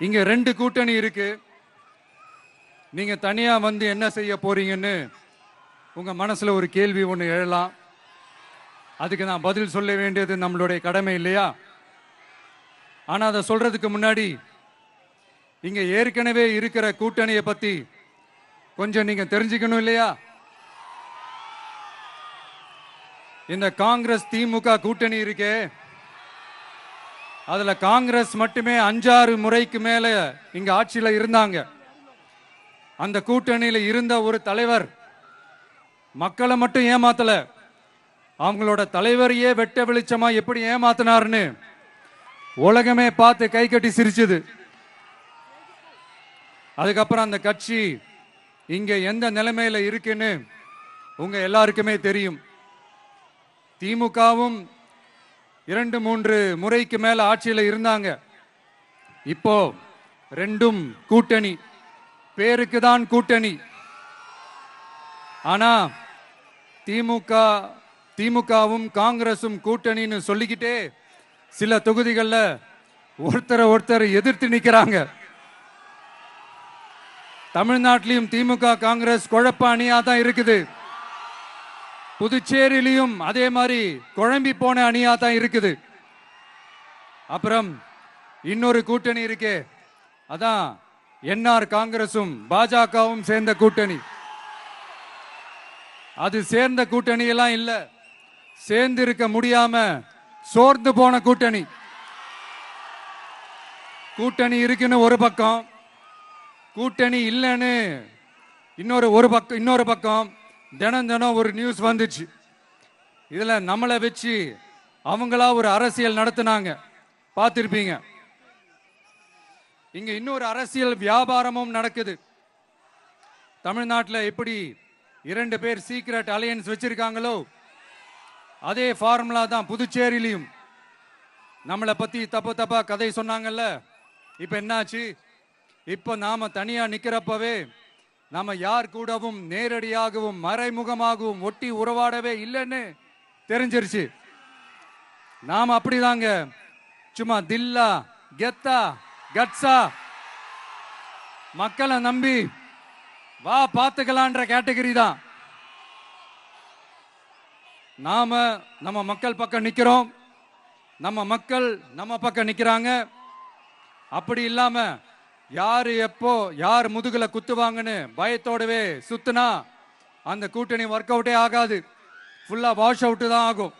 இங்க 2 கூட்டணி இருக்கு. நீங்க தனியா வந்து என்ன செய்ய போறீங்கன்னு உங்க மனசுல ஒரு கேள்வி ஒன்று எழலாம். அதுக்கு நான் பதில் சொல்ல வேண்டியது நம்மளுடைய கடமை இல்லையா? ஆனா அதை சொல்றதுக்கு முன்னாடி இங்க ஏற்கனவே இருக்கிற கூட்டணியை பத்தி கொஞ்சம் நீங்க தெரிஞ்சுக்கணும் இல்லையா? இந்த காங்கிரஸ் திமுக கூட்டணி இருக்கே, அதுல காங்கிரஸ் மட்டுமே 5-6 முறைக்கு மேல இங்க ஆட்சியில இருந்தாங்க. அந்த கூட்டணியில இருந்த ஒரு தலைவர் மக்களை மட்டும் ஏமாத்தல, அவங்களோட தலைவரையே வெட்ட வெளிச்சமா எப்படி ஏமாத்தினார்னு உலகமே பார்த்து கை கட்டி சிரிச்சது. அதுக்கப்புறம் அந்த கட்சி இங்க எந்த நிலைமையில இருக்குன்னு உங்க எல்லாருக்குமே தெரியும். திமுகவும் 2-3 முறைக்கு மேல ஆட்சியில இருந்தாங்க. இப்போ 2ம் கூட்டணி, பேருக்கு தான் கூட்டணி. ஆனா திமுகவும் காங்கிரசும் கூட்டணின்னு சொல்லிக்கிட்டே சில தொகுதிகளில் ஒருத்தர் எதிர்த்து நிக்கிறாங்க. தமிழ்நாட்டிலையும் திமுக காங்கிரஸ் குழப்ப அணியா தான் இருக்குது. புதுச்சேரியிலையும் அதே மாதிரி குழம்பி போன அணியா தான் இருக்குது. அப்புறம் இன்னொரு கூட்டணி இருக்கே, அதான் என்ஆர் காங்கிரசும் பாஜகவும் சேர்ந்த கூட்டணி. அது சேர்ந்த கூட்டணி எல்லாம் இல்ல, சேர்ந்து இருக்க முடியாம சோர்ந்து போன கூட்டணி. கூட்டணி இருக்குன்னு ஒரு பக்கம், கூட்டணி இல்லைன்னு இன்னொரு பக்கம் தினம் ஒரு நியூஸ் வந்துச்சு. இதுல நம்மளை வச்சு அவங்களா ஒரு அரசியல் நடத்தினாங்க, பார்த்திருப்பீங்க. இங்க இன்னொரு அரசியல் வியாபாரமும் நடக்குது. தமிழ்நாட்டில் எப்படி 2 பேர் சீக்ரெட் அலையன்ஸ் வச்சிருக்காங்களோ அதே ஃபார்முலா தான் புதுச்சேரியிலையும். நம்மளை பத்தி தப்பா கதை சொன்னாங்கல்ல, இப்ப என்னாச்சு? இப்ப நாம தனியா நிக்கிறப்பவே நாம யார் கூடவும் நேரடியாகவும் மறைமுகமாகவும் ஒட்டி உறவாடவே இல்லைன்னு தெரிஞ்சிருச்சு. நாம அப்படிதாங்க, சும்மா தில்லா கெத்தா கட்ஸா மக்களை நம்பி வா பார்த்துக்கலான்ற கேட்டகரி தான். நாம நம்ம மக்கள் பக்கம் நிக்கிறோம், நம்ம மக்கள் நம்ம பக்கம் நிக்கிறாங்க. அப்படி இல்லாம யாரு எப்போ யார் முதுகுல குத்துவாங்கன்னு பயத்தோடவே சுத்துனா அந்த கூட்டணி ஒர்க் அவுட்டே ஆகாது, ஃபுல்லா வாஷ் அவுட் தான் ஆகும்.